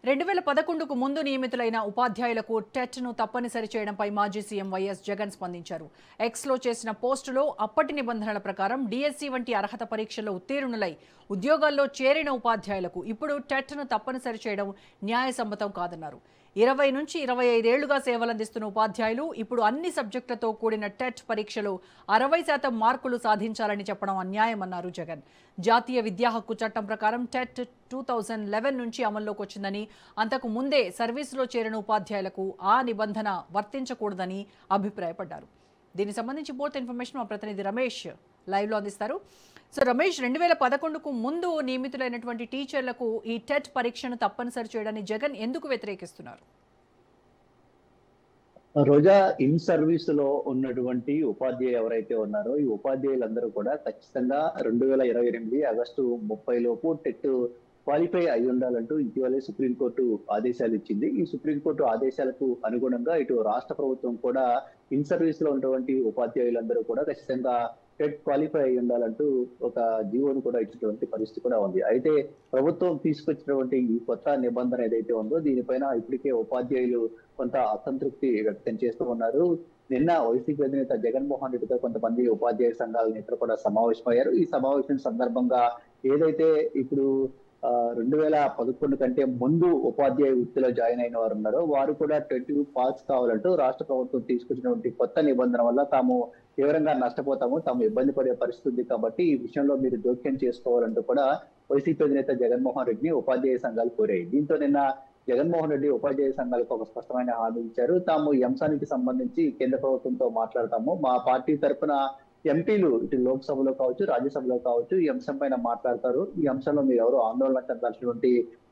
2011కు ముందు నియమితులైన ఉపాధ్యాయులకు టెట్ను తప్పనిసరి చేయడంపై మాజీ సీఎం వైఎస్ జగన్ స్పందించారు. ఎక్స్లో చేసిన పోస్టులో అప్పటి నిబంధనల ప్రకారం డిఎస్సి వంటి అర్హత పరీక్షల్లో ఉత్తీర్ణులై ఉద్యోగాల్లో చేరిన ఉపాధ్యాయులకు ఇప్పుడు టెట్ను తప్పనిసరి చేయడం న్యాయసమ్మతం కాదన్నారు. 20 నుంచి 25 ఏళ్లుగా సేవలందిస్తున్న ఉపాధ్యాయులు ఇప్పుడు అన్ని సబ్జెక్టులతో కూడిన టెట్ పరీక్షలో 60% మార్కులు సాధించాలని చెప్పడం అన్యాయమన్నారు జగన్. జాతీయ విద్యా హక్కు చట్టం ప్రకారం టెట్ 2011 నుంచి అమల్లోకి వచ్చిందని, అంతకు ముందే సర్వీసులో చేరిన ఉపాధ్యాయులకు ఆ నిబంధన వర్తించకూడదని అభిప్రాయపడ్డారు. దీనికి సంబంధించి పూర్తి ఇన్ఫర్మేషన్ మా ప్రతినిధి రమేష్ లైవ్లో అందిస్తారు. సో రమేష్, 2011కు ముందు నియమితులైనటువంటి టీచర్లకు ఈ టెట్ పరీక్షను తప్పనిసరి చేయడాన్ని జగన్ ఎందుకు వ్యతిరేకిస్తున్నారు? రోజా ఇన్ సర్వీస్ లో ఉన్నటువంటి ఉపాధ్యాయులు ఎవరైతే ఉన్నారో ఈ ఉపాధ్యాయులందరూ కూడా ఖచ్చితంగా 2028 ఆగస్టు 30 లోపు టెట్ క్వాలిఫై అయి ఉండాలంటూ ఇటీవలే సుప్రీంకోర్టు ఆదేశాలు ఇచ్చింది. ఈ సుప్రీంకోర్టు ఆదేశాలకు అనుగుణంగా ఇటు రాష్ట్ర ప్రభుత్వం కూడా ఇన్ సర్వీస్ లో ఉన్నటువంటి ఉపాధ్యాయులందరూ కూడా ఖచ్చితంగా టెట్ క్వాలిఫై అయి ఉండాలంటూ ఒక జీవోను కూడా ఇచ్చినటువంటి పరిస్థితి కూడా ఉంది. అయితే ప్రభుత్వం తీసుకొచ్చినటువంటి ఈ కొత్త నిబంధన ఏదైతే ఉందో దీనిపైన ఇప్పటికే ఉపాధ్యాయులు కొంత అసంతృప్తి వ్యక్తం చేస్తూ ఉన్నారు. నిన్న వైసీపీ అధినేత జగన్మోహన్ రెడ్డితో కొంతమంది ఉపాధ్యాయ సంఘాల నేతలు కూడా సమావేశమయ్యారు. ఈ సమావేశం సందర్భంగా ఏదైతే ఇప్పుడు 2011 కంటే ముందు ఉపాధ్యాయ వృత్తిలో జాయిన్ అయిన వారు ఉన్నారో వారు కూడా టెట్ పాస్ కావాలంటూ రాష్ట్ర ప్రభుత్వం తీసుకొచ్చినటువంటి కొత్త నిబంధన వల్ల తాము తీవ్రంగా నష్టపోతాము, తాము ఇబ్బంది పడే పరిస్థితి ఉంది కాబట్టి ఈ విషయంలో మీరు జోక్యం చేసుకోవాలంటూ కూడా వైసీపీ అధినేత జగన్మోహన్ రెడ్డిని ఉపాధ్యాయ సంఘాలు కోరాయి. దీంతో నిన్న జగన్మోహన్ రెడ్డి ఉపాధ్యాయ సంఘాలకు ఒక స్పష్టమైన హామీ ఇచ్చారు. తాము ఈ అంశానికి సంబంధించి కేంద్ర ప్రభుత్వంతో మాట్లాడతాము, మా పార్టీ తరఫున ఎంపీలు ఇటు లోక్సభలో కావచ్చు రాజ్యసభలో కావచ్చు ఈ అంశం పైన మాట్లాడతారు. ఈ అంశంలో మీరు ఎవరు ఆందోళన చెందాల్సినటువంటి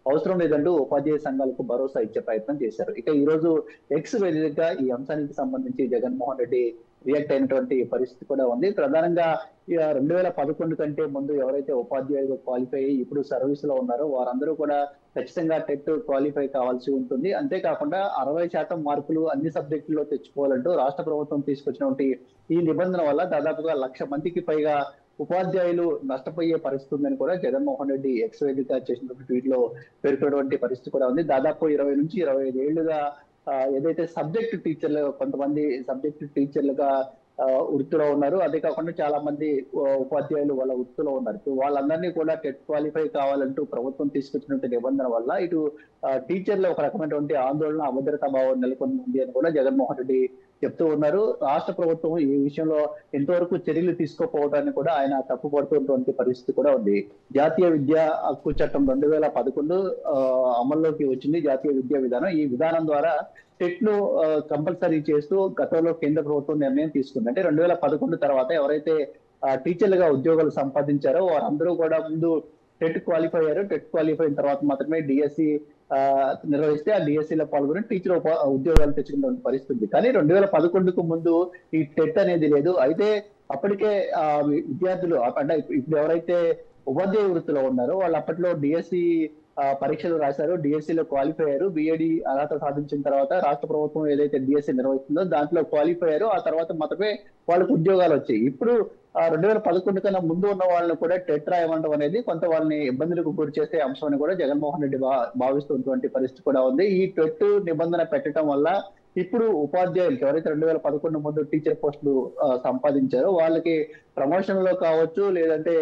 అవసరం లేదంటూ ఉపాధ్యాయ సంఘాలకు భరోసా ఇచ్చే ప్రయత్నం చేశారు. ఇక ఈ రోజు ఎక్స్ వేదికగా ఈ అంశానికి సంబంధించి జగన్మోహన్ రెడ్డి రియాక్ట్ అయినటువంటి పరిస్థితి కూడా ఉంది. ప్రధానంగా 2011 కంటే ముందు ఎవరైతే ఉపాధ్యాయులు క్వాలిఫై అయ్యి ఇప్పుడు సర్వీస్ లో ఉన్నారో వారందరూ కూడా ఖచ్చితంగా టెట్ క్వాలిఫై కావాల్సి ఉంటుంది. అంతేకాకుండా 60% మార్కులు అన్ని సబ్జెక్టుల్లో తెచ్చుకోవాలంటూ రాష్ట్ర ప్రభుత్వం తీసుకొచ్చినటువంటి ఈ నిబంధన వల్ల దాదాపుగా 1,00,000 మందికి పైగా ఉపాధ్యాయులు నష్టపోయే పరిస్థితి ఉందని కూడా జగన్మోహన్ రెడ్డి ఎక్స్ వేదిక చేసినటువంటి ట్వీట్ లో పేర్కొన్నటువంటి పరిస్థితి కూడా ఉంది. దాదాపు 20 నుంచి 25 ఏళ్లుగా ఏదైతే సబ్జెక్ట్ టీచర్లు కొంతమంది సబ్జెక్ట్ టీచర్లుగా వృత్తిలో ఉన్నారు, అదే కాకుండా చాలా మంది ఉపాధ్యాయులు వాళ్ళ వృత్తిలో ఉన్నారు. వాళ్ళందరినీ కూడా టెట్ క్వాలిఫై కావాలంటూ ప్రభుత్వం తీసుకొచ్చినటువంటి నిబంధన వల్ల ఇటు టీచర్లు ఒక రకమైనటువంటి ఆందోళన అభద్రతా భావం నెలకొని ఉంది అని కూడా జగన్మోహన్ రెడ్డి చెప్తూ ఉన్నారు. రాష్ట్ర ప్రభుత్వం ఈ విషయంలో ఎంతవరకు చర్యలు తీసుకోకపోవడాన్ని కూడా ఆయన తప్పుపడుతున్నటువంటి పరిస్థితి కూడా ఉంది. జాతీయ విద్యా హక్కు చట్టం 2011 అమల్లోకి వచ్చింది. జాతీయ విద్యా విధానం, ఈ విధానం ద్వారా టెట్ ను కంపల్సరీ చేస్తూ గతంలో కేంద్ర ప్రభుత్వం నిర్ణయం తీసుకుంది. అంటే 2011 తర్వాత ఎవరైతే టీచర్లుగా ఉద్యోగాలు సంపాదించారో వారందరూ కూడా ముందు టెట్ క్వాలిఫై అయ్యారు. టెట్ క్వాలిఫై అయిన తర్వాత మాత్రమే డిఎస్సి నిర్వహిస్తే ఆ డిఎస్సిలో పాల్గొని టీచర్ ఉద్యోగాలు తెచ్చుకున్న పరిస్థితి. కానీ 2011కు ముందు ఈ టెట్ అనేది లేదు. అయితే అప్పటికే విద్యార్థులు అంటే ఇప్పుడు ఎవరైతే ఉపాధ్యాయ వృత్తిలో ఉన్నారో వాళ్ళు అప్పట్లో డిఎస్సి పరీక్షలు రాశారు, డిఎస్సిలో క్వాలిఫై అయ్యారు. బిఏడి అర్హత సాధించిన తర్వాత రాష్ట్ర ప్రభుత్వం ఏదైతే డిఎస్సి నిర్వహిస్తుందో దాంట్లో క్వాలిఫై అయ్యారు. ఆ తర్వాత మాత్రమే వాళ్ళకి ఉద్యోగాలు వచ్చాయి. ఇప్పుడు 2011 కన్నా ముందు ఉన్న వాళ్ళని కూడా టెట్ రాయమండం అనేది కొంత వాళ్ళని ఇబ్బందులకు గురి చేసే అంశం అని కూడా జగన్మోహన్ రెడ్డి భావిస్తున్నటువంటి పరిస్థితి కూడా ఉంది. ఈ టెట్ నిబంధన పెట్టడం వల్ల ఇప్పుడు ఉపాధ్యాయులకి ఎవరైతే 2011 ముందు టీచర్ పోస్టులు సంపాదించారో వాళ్ళకి ప్రమోషన్ లో కావచ్చు, లేదంటే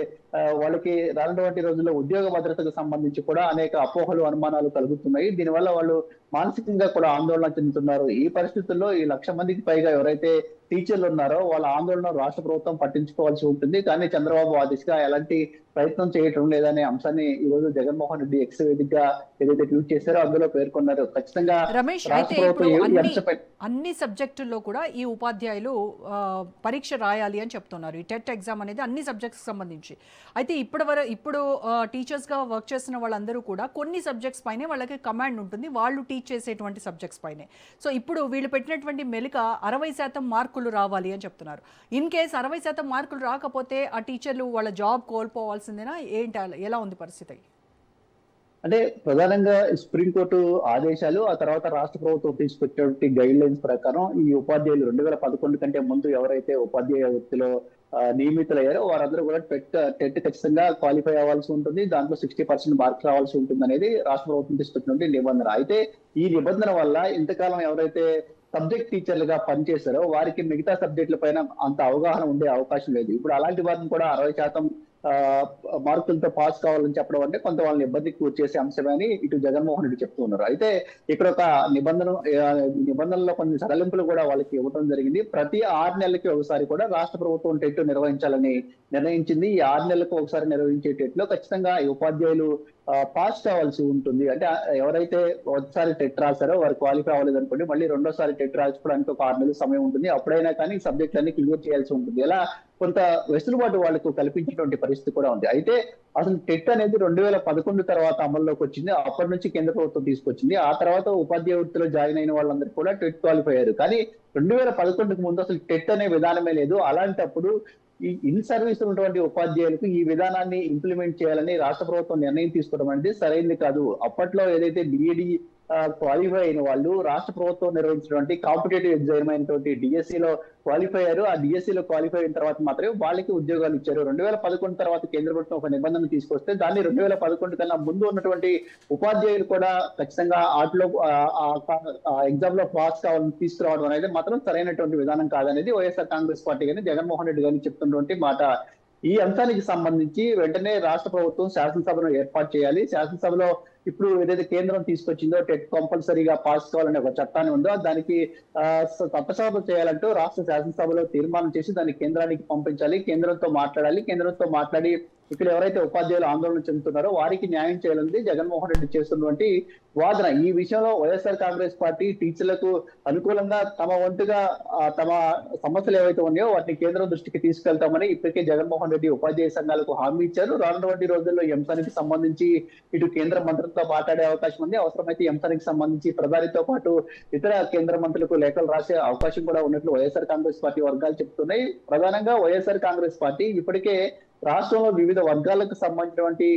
వాళ్ళకి రానున్నటువంటి రోజుల్లో ఉద్యోగ భద్రతకు సంబంధించి కూడా అనేక అపోహలు అనుమానాలు కలుగుతున్నాయి. దీనివల్ల వాళ్ళు మానసికంగా కూడా ఆందోళన చెందుతున్నారు. ఈ పరిస్థితుల్లో ఈ 1,00,000 మందికి పైగా ఎవరైతే టీచర్లు ఉన్నారో వాళ్ళ ఆందోళన రాష్ట్ర ప్రభుత్వం పట్టించుకోవాల్సి ఉంటుంది. కానీ చంద్రబాబు ఆ దిశగా ఎలాంటి ప్రయత్నం చేయటం లేదనే అంశాన్ని ఈ రోజు జగన్మోహన్ రెడ్డి ఎక్స్ వేదికగా ఏదైతే ట్వీట్ చేశారో అందులో పేర్కొన్నారు. ఖచ్చితంగా రమేష్, అయితే అన్ని సబ్జెక్టుల్లో కూడా ఈ ఉపాధ్యాయులు పరీక్ష రాయాలి అని చెప్తున్నారు. ఈ టెట్ ఎగ్జామ్ అనేది అన్ని సబ్జెక్ట్స్ సంబంధించి. అయితే ఇప్పుడు టీచర్స్ గా వర్క్ చేసిన వాళ్ళందరూ కూడా కొన్ని సబ్జెక్ట్స్ పైనే వాళ్ళకి కమాండ్ ఉంటుంది, వాళ్ళు టీచ్ చేసేటువంటి సబ్జెక్ట్స్ పైనే. సో ఇప్పుడు వీళ్ళు పెట్టినటువంటి మెలిక 60% మార్కులు రావాలి అని చెప్తున్నారు. ఇన్ కేస్ 60% మార్కులు రాకపోతే ఆ టీచర్లు వాళ్ళ జాబ్ కోల్పోవాల్సిందేనా ఏంటి, ఎలా ఉంది పరిస్థితి? అంటే ప్రధానంగా సుప్రీంకోర్టు ఆదేశాలు, ఆ తర్వాత రాష్ట్ర ప్రభుత్వం తీసుకొచ్చినటువంటి గైడ్ లైన్స్ ప్రకారం ఈ ఉపాధ్యాయులు 2011 కంటే ముందు ఎవరైతే ఉపాధ్యాయ వృత్తిలో నియమితులయ్యారో వారందరూ కూడా టెట్ ఖచ్చితంగా క్వాలిఫై అవ్వాల్సి ఉంటుంది. దాంట్లో 60% మార్క్స్ రావాల్సి ఉంటుంది అనేది రాష్ట్ర ప్రభుత్వం తీసుకొచ్చినటువంటి నిబంధన. అయితే ఈ నిబంధన వల్ల ఇంతకాలం ఎవరైతే సబ్జెక్ట్ టీచర్లుగా పనిచేశారో వారికి మిగతా సబ్జెక్టుల పైన అంత అవగాహన ఉండే అవకాశం లేదు. ఇప్పుడు అలాంటి వారిని కూడా 60% మార్కులతో పాస్ కావాలని చెప్పడం అంటే కొంత వాళ్ళని ఇబ్బందికి గురి చేసే అంశమే అని ఇటు జగన్మోహన్ రెడ్డి చెప్తూ ఉన్నారు. అయితే ఇక్కడ ఒక నిబంధనలో కొన్ని సడలింపులు కూడా వాళ్ళకి ఇవ్వడం జరిగింది. ప్రతి 6 నెలలకి ఒకసారి కూడా రాష్ట్ర ప్రభుత్వం టెట్ నిర్వహించాలని నిర్ణయించింది. ఈ 6 నెలలకు ఒకసారి నిర్వహించే టెట్ లో ఖచ్చితంగా ఈ ఉపాధ్యాయులు పాస్ కావాల్సి ఉంటుంది. అంటే ఎవరైతే ఒకసారి టెట్ రాశారో వారు క్వాలిఫై అవ్వలేదు అనుకోండి, మళ్ళీ రెండోసారి టెట్ రాసుకోవడానికి ఒక 6 నెలల సమయం ఉంటుంది. అప్పుడైనా కానీ సబ్జెక్ట్ అన్ని క్లియర్ చేయాల్సి ఉంటుంది. ఇలా కొంత వెసులుబాటు వాళ్ళకు కల్పించినటువంటి పరిస్థితి కూడా ఉంది. అయితే అసలు టెట్ అనేది 2011 తర్వాత అమల్లోకి వచ్చింది. అప్పటి నుంచి కేంద్ర ప్రభుత్వం తీసుకొచ్చింది. ఆ తర్వాత ఉపాధ్యాయ వృత్తిలో జాయిన్ అయిన వాళ్ళందరూ కూడా టెట్ క్వాలిఫై అయ్యారు. కానీ 2011కు ముందు అసలు టెట్ అనే విధానమే లేదు. అలాంటప్పుడు ఈ ఇన్ సర్వీస్ ఉన్నటువంటి ఉపాధ్యాయులకు ఈ విధానాన్ని ఇంప్లిమెంట్ చేయాలని రాష్ట్ర ప్రభుత్వం నిర్ణయం తీసుకోవడం అనేది సరైనది కాదు. అప్పట్లో ఏదైతే డిఈడి క్వాలిఫై అయిన వాళ్ళు రాష్ట్ర ప్రభుత్వం నిర్వహించినటువంటి కాంపిటేటివ్ ఎగ్జామ్ అయినటువంటి డిఎస్సిలో క్వాలిఫై అయ్యారు. ఆ డిఎస్సిలో క్వాలిఫై అయిన తర్వాత మాత్రమే వాళ్ళకి ఉద్యోగాలు ఇచ్చారు. 2011 తర్వాత కేంద్ర ప్రభుత్వం ఒక నిబంధన తీసుకొస్తే దాన్ని 2011 కన్నా ముందు ఉన్నటువంటి ఉపాధ్యాయులు కూడా ఖచ్చితంగా ఆటలో ఎగ్జామ్ లో పాస్ కావాలని తీసుకురావడం అనేది మాత్రం సరైనటువంటి విధానం కాదనేది వైఎస్ఆర్ కాంగ్రెస్ పార్టీ కానీ జగన్మోహన్ రెడ్డి గారిని చెప్తున్నటువంటి మాట. ఈ అంశానికి సంబంధించి వెంటనే రాష్ట్ర ప్రభుత్వం శాసనసభను ఏర్పాటు చేయాలి. శాసనసభలో ఇప్పుడు ఏదైతే కేంద్రం తీసుకొచ్చిందో టెట్ కంపల్సరీగా పాస్ కావాలనే ఒక చట్టాన్ని ఉందో దానికి చట్టసభ చేయాలంటూ రాష్ట్ర శాసనసభలో తీర్మానం చేసి దాన్ని కేంద్రానికి పంపించాలి. కేంద్రంతో మాట్లాడాలి. కేంద్రంతో మాట్లాడి ఇక్కడ ఎవరైతే ఉపాధ్యాయులు ఆందోళన చెందుతున్నారో వారికి న్యాయం చేయాలని జగన్మోహన్ రెడ్డి చేస్తున్నటువంటి వాదన. ఈ విషయంలో వైఎస్ఆర్ కాంగ్రెస్ పార్టీ టీచర్లకు అనుకూలంగా తమ వంతుగా తమ సమస్యలు ఏవైతే ఉన్నాయో వాటిని కేంద్రం దృష్టికి తీసుకెళ్తామని ఇప్పటికే జగన్మోహన్ రెడ్డి ఉపాధ్యాయ సంఘాలకు హామీ ఇచ్చారు. రానున్నటువంటి రోజుల్లో ఈ అంశానికి సంబంధించి ఇటు కేంద్ర మంత్రులతో మాట్లాడే అవకాశం ఉంది. అవసరమైతే ఈ అంశానికి సంబంధించి ప్రధానితో పాటు ఇతర కేంద్ర మంత్రులకు లేఖలు రాసే అవకాశం కూడా ఉన్నట్లు వైఎస్ఆర్ కాంగ్రెస్ పార్టీ వర్గాలు చెప్తున్నాయి. ప్రధానంగా వైఎస్ఆర్ కాంగ్రెస్ పార్టీ ఇప్పటికే రాష్ట్రంలో వివిధ వర్గాలకు సంబంధించినటువంటి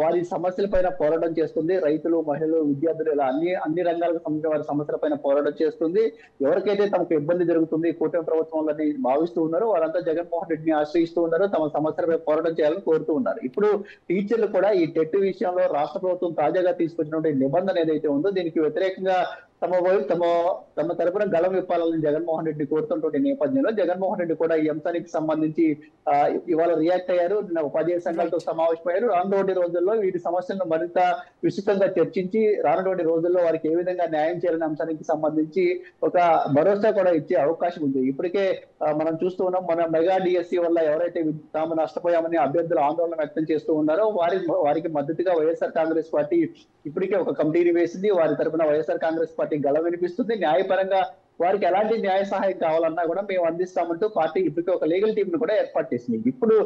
వారి సమస్యల పైన పోరాటం చేస్తుంది. రైతులు, మహిళలు, విద్యార్థులు ఇలా అన్ని రంగాలకు సంబంధించిన వారి సమస్యల పైన పోరాటం చేస్తుంది. ఎవరికైతే తమకు ఇబ్బంది జరుగుతుంది కూటమి ప్రభుత్వంలోని భావిస్తూ ఉన్నారో వారంతా జగన్మోహన్ రెడ్డిని ఆశ్రయిస్తూ ఉన్నారు. తమ సమస్యలపై పోరాటం చేయాలని కోరుతూ ఉన్నారు. ఇప్పుడు టీచర్లు కూడా ఈ టెట్ విషయంలో రాష్ట్ర ప్రభుత్వం తాజాగా తీసుకొచ్చినటువంటి నిబంధన ఏదైతే ఉందో దీనికి వ్యతిరేకంగా తమ తరపున గళం విప్పాలని జగన్మోహన్ రెడ్డి కోరుతున్నటువంటి నేపథ్యంలో జగన్మోహన్ రెడ్డి కూడా ఈ అంశానికి సంబంధించి ఇవాళ రియాక్ట్ అయ్యారు. నిన్న ఉపాధ్యాయ సంఘాలతో సమావేశమయ్యారు. రానున్నటువంటి రోజుల్లో వీటి సమస్యలను మరింత విస్తృతంగా చర్చించి రానున్నటువంటి రోజుల్లో వారికి ఏ విధంగా న్యాయం చేయాలనే అంశానికి సంబంధించి ఒక భరోసా కూడా ఇచ్చే అవకాశం ఉంది. ఇప్పటికే మనం చూస్తూ ఉన్నాం, మన మెగా డిఎస్సి వల్ల ఎవరైతే తాము నష్టపోయామని అభ్యర్థులు ఆందోళన వ్యక్తం చేస్తూ ఉన్నారో వారికి మద్దతుగా వైఎస్ఆర్ కాంగ్రెస్ పార్టీ ఇప్పటికే ఒక కమిటీని వేసింది. వారి తరఫున వైఎస్ఆర్ కాంగ్రెస్ పార్టీ గళం వినిపిస్తుంది. న్యాయపరంగా వారికి ఎలాంటి న్యాయ సహాయం కావాలన్నా కూడా మేము అందిస్తామంటూ పార్టీ ఇప్పటికే ఒక లీగల్ టీం ను కూడా ఏర్పాటు చేసింది. ఇప్పుడు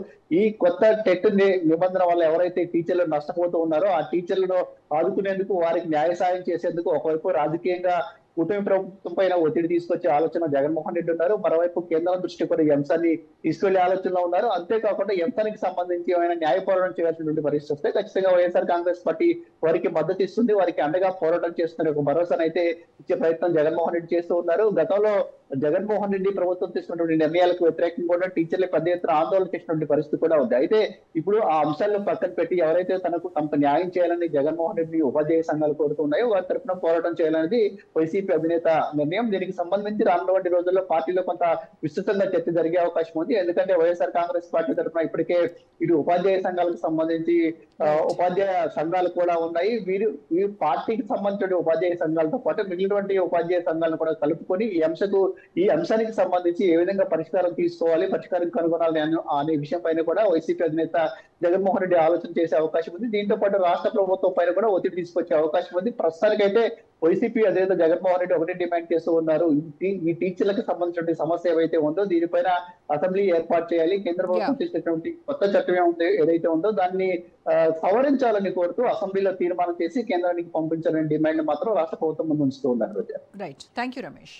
ఈ కొత్త టెట్ నిబంధన వల్ల ఎవరైతే టీచర్లు నష్టపోతూ ఉన్నారో ఆ టీచర్లను ఆదుకునేందుకు వారికి న్యాయ సహాయం చేసేందుకు ఒకవైపు రాజకీయంగా కూటమి ప్రభుత్వం పైన ఒత్తిడి తీసుకొచ్చే ఆలోచన జగన్మోహన్ రెడ్డి ఉన్నారు. మరోవైపు కేంద్రం దృష్టి కూడా ఈ అంశాన్ని తీసుకెళ్లే ఆలోచనలో ఉన్నారు. అంతేకాకుండా ఈ అంశానికి సంబంధించి ఏమైనా న్యాయ పోరాటం చేయాల్సినటువంటి పరిస్థితి వస్తే ఖచ్చితంగా వైఎస్ఆర్ కాంగ్రెస్ పార్టీ వారికి మద్దతు ఇస్తుంది. వారికి అండగా పోరాటం చేస్తున్న ఒక భరోసాను అయితే ఇచ్చే ప్రయత్నం జగన్మోహన్ రెడ్డి చేస్తూ ఉన్నారు. గతంలో జగన్మోహన్ రెడ్డి ప్రభుత్వం తీసుకున్నటువంటి నిర్ణయాలకు వ్యతిరేకంగా కూడా టీచర్లు పెద్ద ఎత్తున ఆందోళన చేసినటువంటి పరిస్థితి కూడా ఉంది. అయితే ఇప్పుడు ఆ అంశాలను పక్కన పెట్టి ఎవరైతే తమకు న్యాయం చేయాలని జగన్మోహన్ రెడ్డి ఉపాధ్యాయ సంఘాలు కోరుతున్నాయో వారి తరఫున పోరాటం చేయాలనేది వైసీపీ అధినేత నిర్ణయం. దీనికి సంబంధించి రానున్నటువంటి రోజుల్లో పార్టీలో కొంత విస్తృతంగా చర్చ జరిగే అవకాశం ఉంది. ఎందుకంటే వైఎస్ఆర్ కాంగ్రెస్ పార్టీ తరఫున ఇప్పటికే ఇటు ఉపాధ్యాయ సంఘాలకు సంబంధించి ఉపాధ్యాయ సంఘాలు కూడా ఉన్నాయి. ఈ పార్టీకి సంబంధించిన ఉపాధ్యాయ సంఘాలతో పాటు మిగిలినటువంటి ఉపాధ్యాయ సంఘాలను కూడా కలుపుకొని ఈ అంశానికి సంబంధించి ఏ విధంగా పరిష్కారం తీసుకోవాలి, పరిష్కారం కనుగొనాలి అనే విషయం పైన కూడా వైసీపీ అధినేత జగన్మోహన్ రెడ్డి ఆలోచన చేసే అవకాశం ఉంది. దీంతో పాటు రాష్ట్ర ప్రభుత్వం పైన కూడా ఒత్తిడి తీసుకొచ్చే అవకాశం ఉంది. ప్రస్తుతానికైతే వైసీపీ అధినేత జగన్మోహన్ రెడ్డి ఒకటే డిమాండ్ చేస్తూ ఉన్నారు, ఈ టీచర్లకు సంబంధించిన సమస్య ఏవైతే ఉందో దీనిపైన అసెంబ్లీ ఏర్పాటు చేయాలి. కేంద్ర ప్రభుత్వం తీసుకున్నటువంటి కొత్త చట్టం ఏదైతే ఉందో దాన్ని సవరించాలని కోరుతూ అసెంబ్లీలో తీర్మానం చేసి కేంద్రానికి పంపించాలని డిమాండ్ మాత్రం రాష్ట్ర ప్రభుత్వం ముందు ఉంచుతూ ఉన్నారు. Right, thank you Ramesh.